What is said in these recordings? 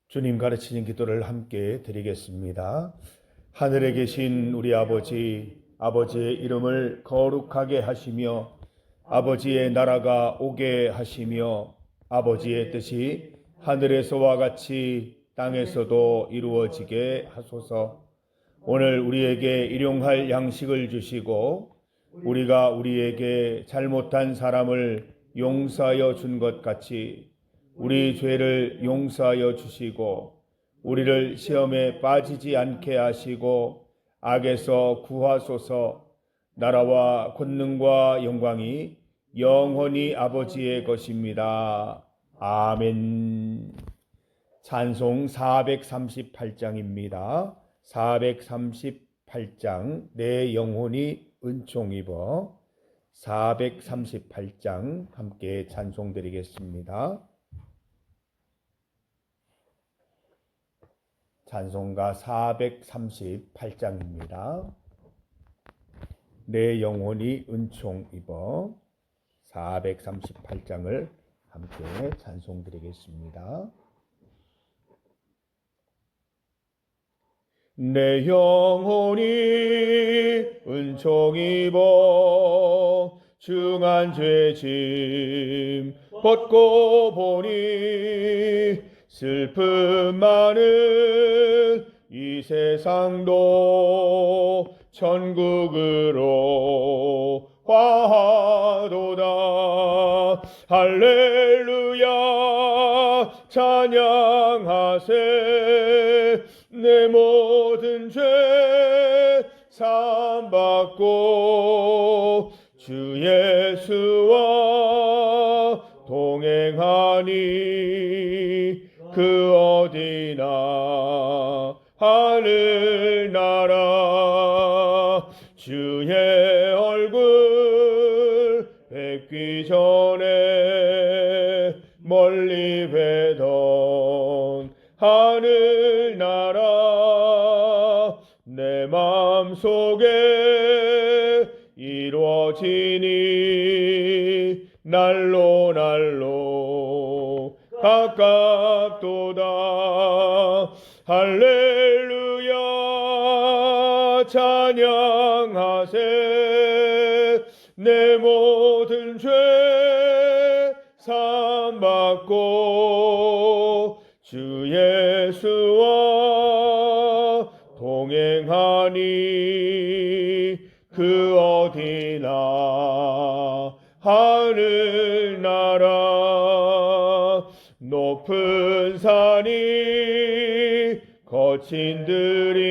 주님 가르치는 기도를 함께 드리겠습니다. 하늘에 계신 우리 아버지, 아버지의 이름을 거룩하게 하시며 아버지의 나라가 오게 하시며 아버지의 뜻이 하늘에서와 같이 땅에서도 이루어지게 하소서. 오늘 우리에게 일용할 양식을 주시고 우리가 우리에게 잘못한 사람을 용서하여 준 것 같이 우리 죄를 용서하여 주시고 우리를 시험에 빠지지 않게 하시고 악에서 구하소서. 나라와 권능과 영광이 영원히 아버지의 것입니다. 아멘. 찬송 438장입니다. 438장 내 영혼이 은총 입어. 438장 함께 찬송드리겠습니다. 찬송가 438장입니다. 내 영혼이 은총 입어. 438장을 함께 찬송드리겠습니다. 내 영혼이 은총 입어 중한 죄짐 벗고 보니 슬픔 많은 이 세상도 천국으로 화하도다. 할렐루야 찬양하세. 내 모든 죄 사함받고 주 예수와 동행하니 그 어디나 하늘나라. 주의 얼굴 뵙기 전에 멀리 뵈던 하늘나라. 내 마음속에 이루어지니 날로 날로 가깝도다. 할렐루야 찬양하세. 내 모든 죄 사함받고 주 예수와 동행하니 그 어디나 하늘나라. 높은 산이 거친 들이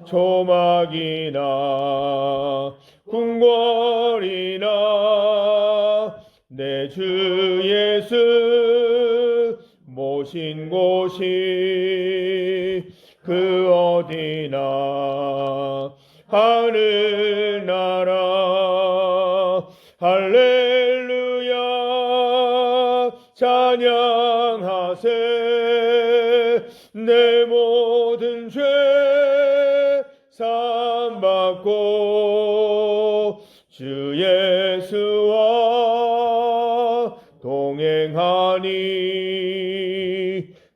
조막이나 궁궐이나 내 주 예수 모신 곳이 그 어디나 하늘나라. 할렐루야 찬양하세. 내 모든 죄 사함받고 주 예수와 동행하니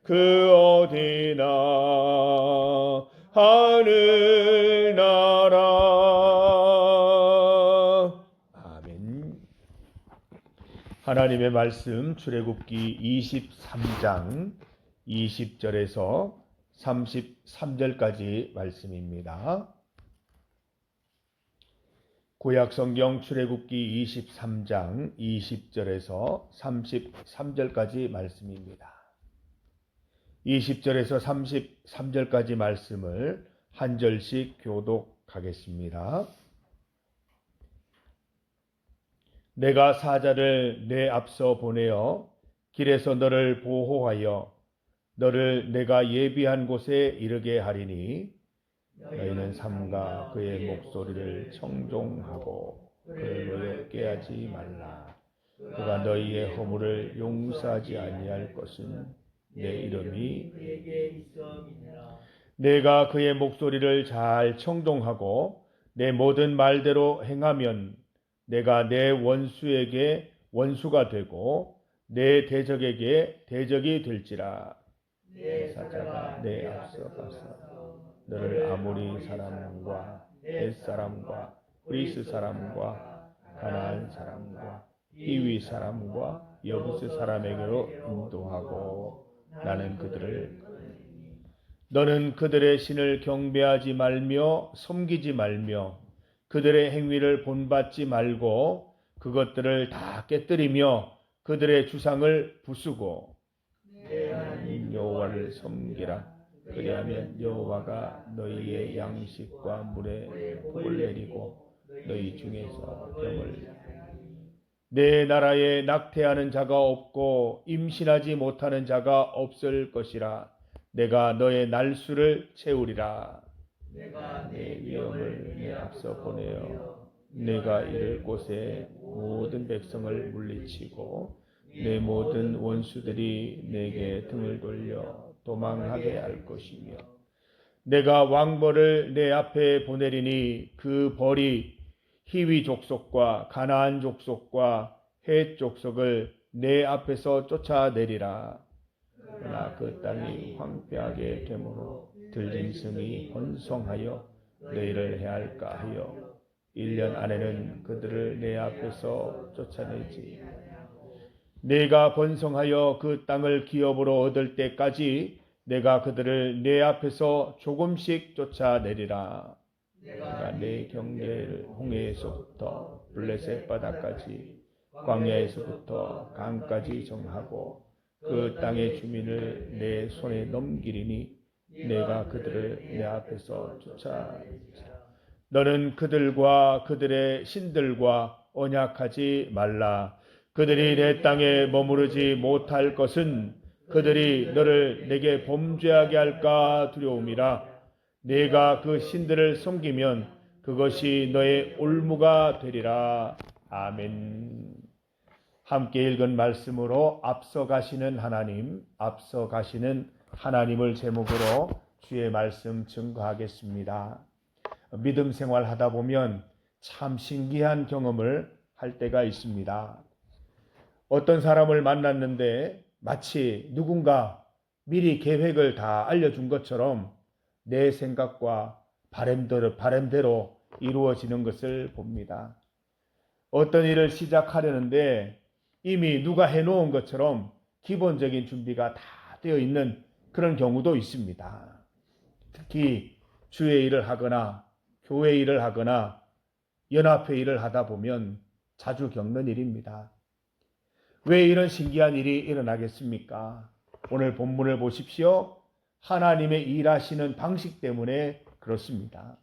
그 어디나 하늘나라. 아멘. 하나님의 말씀 출애굽기 23장 20절에서 33절까지 말씀입니다. 구약성경 출애굽기 23장 20절에서 33절까지 말씀입니다. 20절에서 33절까지 말씀을 한 절씩 교독하겠습니다. 내가 사자를 내 앞서 보내어 길에서 너를 보호하여 너를 내가 예비한 곳에 이르게 하리니 너희는 삼가 그의 목소리를 청종하고 그를 노엽게 하지 말라. 그가 너희의 허물을 용서하지 아니할 것은 내 이름이 그에게 있음이니라. 내가 그의 목소리를 잘 청종하고 내 모든 말대로 행하면 내가 내 원수에게 원수가 되고 내 대적에게 대적이 될지라. 내 사자가 내 앞서 가서 너를 아모리 사람과 헷 사람과 브리스 사람과 가나안 사람과 히위 사람과 여부스 사람에게로 인도하고 나는 그들을 너는 그들의 신을 경배하지 말며 섬기지 말며 그들의 행위를 본받지 말고 그것들을 다 깨뜨리며 그들의 주상을 부수고 내 하나님 여호와를 섬기라. 그리하면 여호와가 너희의 양식과 물에 복을 내리고 너희 중에서 병을 내 나라에 낙태하는 자가 없고 임신하지 못하는 자가 없을 것이라. 내가 너의 날수를 채우리라. 내가 내 위엄을 내 앞서 보내어 내가 이를 곳에 모든 백성을 물리치고 내 모든 원수들이 내게 등을 돌려 도망하게 할 것이며 내가 왕벌을 내 앞에 보내리니 그 벌이 히위 족속과 가나안 족속과 헷 족속을 내 앞에서 쫓아내리라. 그러나 그 땅이 황폐하게 되므로 들린 성이 번성하여 너희를 해할까 하여 1년 안에는 그들을 내 앞에서 쫓아내지. 내가 번성하여 그 땅을 기업으로 얻을 때까지 내가 그들을 내 앞에서 조금씩 쫓아내리라. 내가 내 경계를 홍해에서부터 블레셋 바다까지 광야에서부터 강까지 정하고 그 땅의 주민을 내 손에 넘기리니 내가 그들을 내 앞에서 쫓아내리라. 너는 그들과 그들의 신들과 언약하지 말라. 그들이 내 땅에 머무르지 못할 것은 그들이 너를 내게 범죄하게 할까 두려움이라. 내가 그 신들을 섬기면 그것이 너의 올무가 되리라. 아멘. 함께 읽은 말씀으로 앞서 가시는 하나님을 제목으로 주의 말씀 증거하겠습니다. 믿음 생활하다 보면 참 신기한 경험을 할 때가 있습니다. 어떤 사람을 만났는데 마치 누군가 미리 계획을 다 알려준 것처럼 내 생각과 바람대로 이루어지는 것을 봅니다. 어떤 일을 시작하려는데 이미 누가 해놓은 것처럼 기본적인 준비가 다 되어 있는 그런 경우도 있습니다. 특히 주의 일을 하거나 교회 일을 하거나 연합회 일을 하다 보면 자주 겪는 일입니다. 왜 이런 신기한 일이 일어나겠습니까? 오늘 본문을 보십시오. 하나님의 일하시는 방식 때문에 그렇습니다.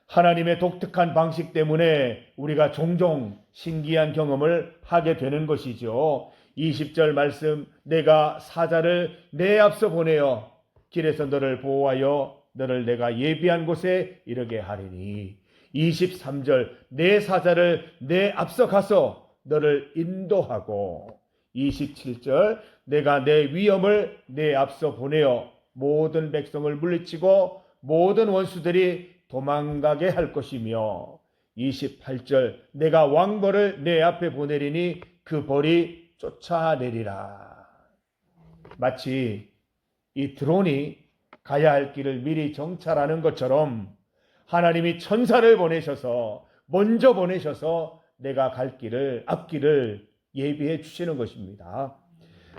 하나님의 독특한 방식 때문에 우리가 종종 신기한 경험을 하게 되는 것이죠. 20절 말씀, 내가 사자를 내 앞서 보내어 길에서 너를 보호하여 너를 내가 예비한 곳에 이르게 하리니. 23절, 내 사자를 내 앞서 가서 너를 인도하고. 27절, 내가 내 위엄을 내 앞서 보내어 모든 백성을 물리치고 모든 원수들이 도망가게 할 것이며. 28절, 내가 왕벌을 내 앞에 보내리니 그 벌이 쫓아내리라. 마치 이 드론이 가야 할 길을 미리 정찰하는 것처럼 하나님이 천사를 먼저 보내셔서 내가 갈 길을, 앞길을 예비해 주시는 것입니다.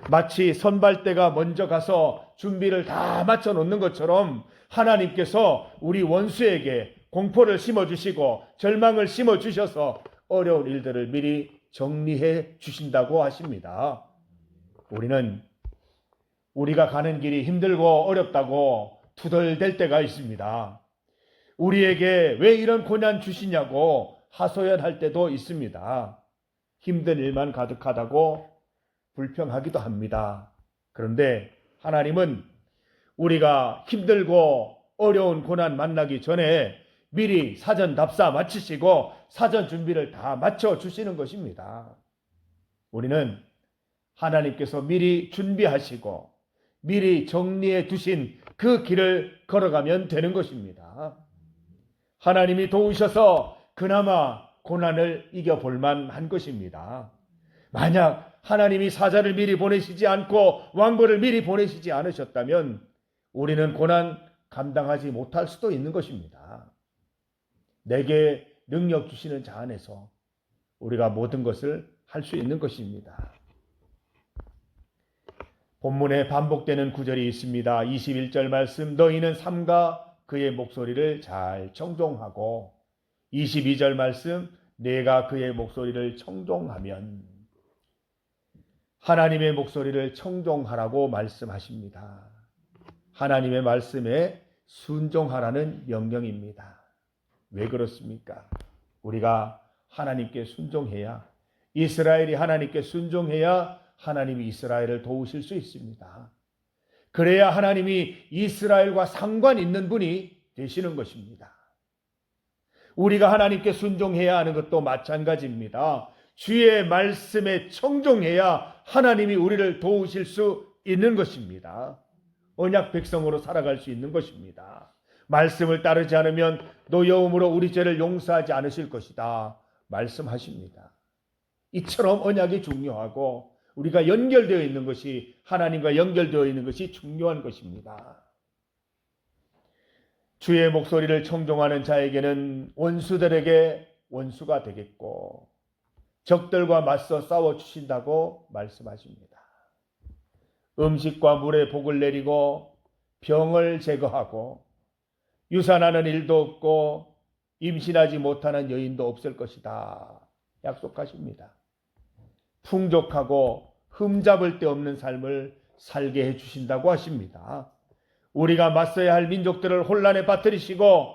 마치 선발대가 먼저 가서 준비를 다 맞춰 놓는 것처럼 하나님께서 우리 원수에게 공포를 심어주시고 절망을 심어주셔서 어려운 일들을 미리 정리해 주신다고 하십니다. 우리는 우리가 가는 길이 힘들고 어렵다고 투덜댈 때가 있습니다. 우리에게 왜 이런 고난 주시냐고 하소연할 때도 있습니다. 힘든 일만 가득하다고 불평하기도 합니다. 그런데 하나님은 우리가 힘들고 어려운 고난 만나기 전에 미리 사전 답사 마치시고 사전 준비를 다 마쳐 주시는 것입니다. 우리는 하나님께서 미리 준비하시고 미리 정리해 두신 그 길을 걸어가면 되는 것입니다. 하나님이 도우셔서 그나마 고난을 이겨볼 만한 것입니다. 만약 하나님이 사자를 미리 보내시지 않고 왕벌을 미리 보내시지 않으셨다면 우리는 고난 감당하지 못할 수도 있는 것입니다. 내게 능력 주시는 자 안에서 우리가 모든 것을 할 수 있는 것입니다. 본문에 반복되는 구절이 있습니다. 21절 말씀, 너희는 삼가 그의 목소리를 잘 청종하고, 22절 말씀, 내가 그의 목소리를 청종하면, 하나님의 목소리를 청종하라고 말씀하십니다. 하나님의 말씀에 순종하라는 명령입니다. 왜 그렇습니까? 우리가 하나님께 순종해야, 이스라엘이 하나님께 순종해야 하나님이 이스라엘을 도우실 수 있습니다. 그래야 하나님이 이스라엘과 상관 있는 분이 되시는 것입니다. 우리가 하나님께 순종해야 하는 것도 마찬가지입니다. 주의 말씀에 청종해야 하나님이 우리를 도우실 수 있는 것입니다. 언약 백성으로 살아갈 수 있는 것입니다. 말씀을 따르지 않으면 노여움으로 우리 죄를 용서하지 않으실 것이다 말씀하십니다. 이처럼 언약이 중요하고 우리가 연결되어 있는 것이, 하나님과 연결되어 있는 것이 중요한 것입니다. 주의 목소리를 청종하는 자에게는 원수들에게 원수가 되겠고 적들과 맞서 싸워주신다고 말씀하십니다. 음식과 물에 복을 내리고 병을 제거하고 유산하는 일도 없고 임신하지 못하는 여인도 없을 것이다 약속하십니다. 풍족하고 흠잡을 데 없는 삶을 살게 해주신다고 하십니다. 우리가 맞서야 할 민족들을 혼란에 빠뜨리시고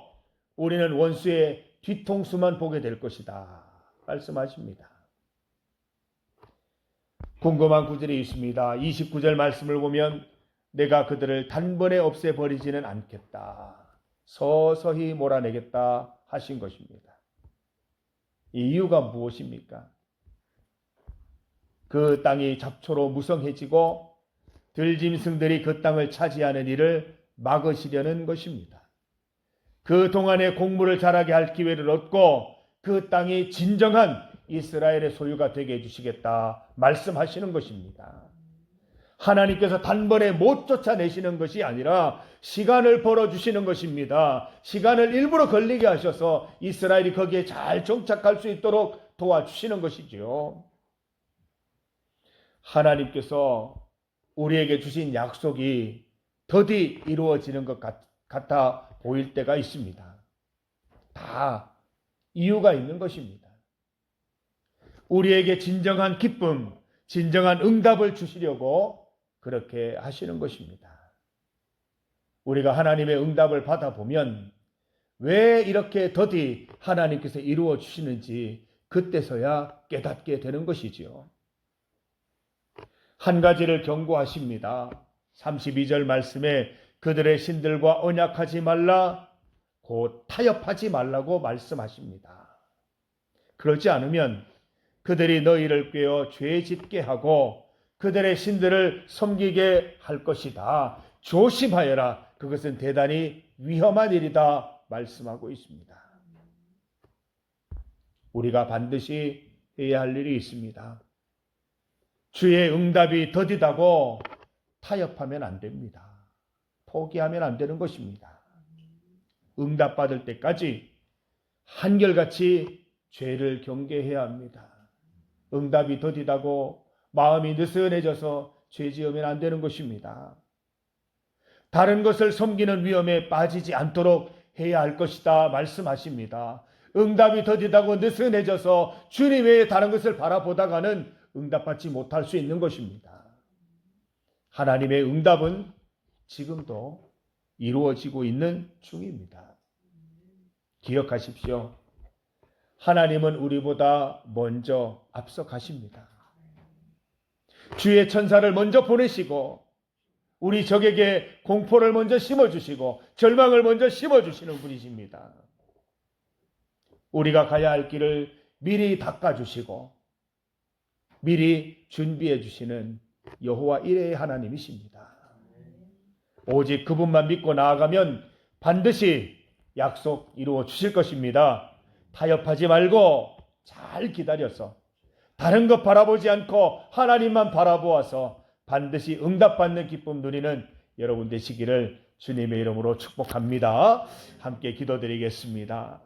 우리는 원수의 뒤통수만 보게 될 것이다 말씀하십니다. 궁금한 구절이 있습니다. 29절 말씀을 보면 내가 그들을 단번에 없애버리지는 않겠다, 서서히 몰아내겠다 하신 것입니다. 이 이유가 무엇입니까? 그 땅이 잡초로 무성해지고 들짐승들이 그 땅을 차지하는 일을 막으시려는 것입니다. 그 동안에 곡물을 자라게 할 기회를 얻고 그 땅이 진정한 이스라엘의 소유가 되게 해주시겠다 말씀하시는 것입니다. 하나님께서 단번에 못 쫓아내시는 것이 아니라 시간을 벌어주시는 것입니다. 시간을 일부러 걸리게 하셔서 이스라엘이 거기에 잘 정착할 수 있도록 도와주시는 것이지요. 하나님께서 우리에게 주신 약속이 더디 이루어지는 것 같아 보일 때가 있습니다. 다 이유가 있는 것입니다. 우리에게 진정한 기쁨, 진정한 응답을 주시려고 그렇게 하시는 것입니다. 우리가 하나님의 응답을 받아보면 왜 이렇게 더디 하나님께서 이루어 주시는지 그때서야 깨닫게 되는 것이지요. 한 가지를 경고하십니다. 32절 말씀에 그들의 신들과 언약하지 말라, 곧 타협하지 말라고 말씀하십니다. 그러지 않으면 그들이 너희를 꾀어 죄 짓게 하고 그들의 신들을 섬기게 할 것이다. 조심하여라. 그것은 대단히 위험한 일이다 말씀하고 있습니다. 우리가 반드시 해야 할 일이 있습니다. 주의 응답이 더디다고 타협하면 안 됩니다. 포기하면 안 되는 것입니다. 응답받을 때까지 한결같이 죄를 경계해야 합니다. 응답이 더디다고 마음이 느슨해져서 죄 지으면 안 되는 것입니다. 다른 것을 섬기는 위험에 빠지지 않도록 해야 할 것이다 말씀하십니다. 응답이 더디다고 느슨해져서 주님 외에 다른 것을 바라보다가는 응답받지 못할 수 있는 것입니다. 하나님의 응답은 지금도 이루어지고 있는 중입니다. 기억하십시오. 하나님은 우리보다 먼저 앞서 가십니다. 주의 천사를 먼저 보내시고 우리 적에게 공포를 먼저 심어주시고 절망을 먼저 심어주시는 분이십니다. 우리가 가야 할 길을 미리 닦아주시고 미리 준비해 주시는 여호와 이레의 하나님이십니다. 오직 그분만 믿고 나아가면 반드시 약속 이루어 주실 것입니다. 타협하지 말고 잘 기다려서 다른 것 바라보지 않고 하나님만 바라보아서 반드시 응답받는 기쁨 누리는 여러분 되시기를 주님의 이름으로 축복합니다. 함께 기도드리겠습니다.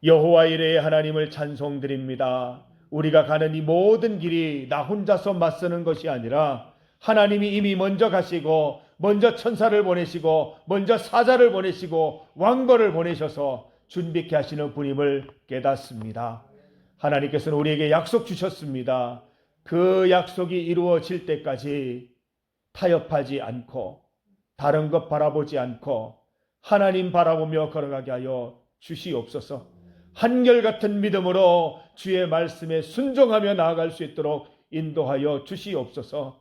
여호와 이레의 하나님을 찬송드립니다. 우리가 가는 이 모든 길이 나 혼자서 맞서는 것이 아니라 하나님이 이미 먼저 가시고 먼저 천사를 보내시고 먼저 사자를 보내시고 왕벌을 보내셔서 준비케 하시는 분임을 깨닫습니다. 하나님께서는 우리에게 약속 주셨습니다. 그 약속이 이루어질 때까지 타협하지 않고 다른 것 바라보지 않고 하나님 바라보며 걸어가게 하여 주시옵소서. 한결같은 믿음으로 주의 말씀에 순종하며 나아갈 수 있도록 인도하여 주시옵소서.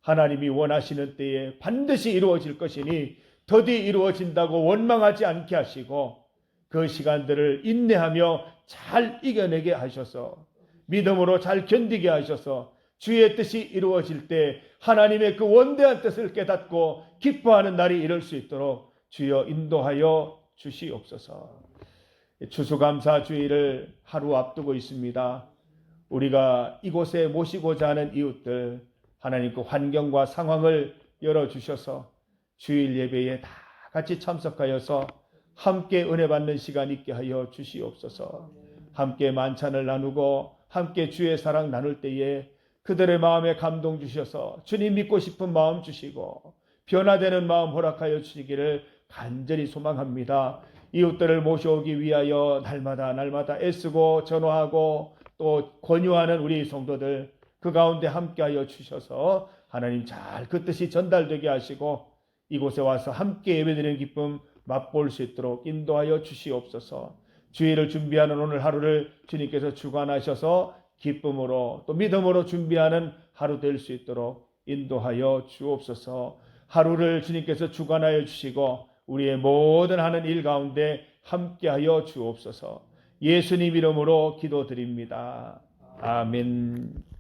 하나님이 원하시는 때에 반드시 이루어질 것이니 더디 이루어진다고 원망하지 않게 하시고 그 시간들을 인내하며 잘 이겨내게 하셔서 믿음으로 잘 견디게 하셔서 주의 뜻이 이루어질 때 하나님의 그 원대한 뜻을 깨닫고 기뻐하는 날이 이룰 수 있도록 주여 인도하여 주시옵소서. 추수감사주의를 하루 앞두고 있습니다. 우리가 이곳에 모시고자 하는 이웃들 하나님 그 환경과 상황을 열어주셔서 주일 예배에 다 같이 참석하여서 함께 은혜 받는 시간 있게 하여 주시옵소서. 함께 만찬을 나누고 함께 주의 사랑 나눌 때에 그들의 마음에 감동 주셔서 주님 믿고 싶은 마음 주시고 변화되는 마음 허락하여 주시기를 간절히 소망합니다. 이웃들을 모셔오기 위하여 날마다 애쓰고 전화하고 또 권유하는 우리 성도들 그 가운데 함께하여 주셔서 하나님 잘 그 뜻이 전달되게 하시고 이곳에 와서 함께 예배드리는 기쁨 맛볼 수 있도록 인도하여 주시옵소서. 주일을 준비하는 오늘 하루를 주님께서 주관하셔서 기쁨으로 또 믿음으로 준비하는 하루 될 수 있도록 인도하여 주옵소서. 하루를 주님께서 주관하여 주시고 우리의 모든 하는 일 가운데 함께하여 주옵소서. 예수님 이름으로 기도드립니다. 아멘.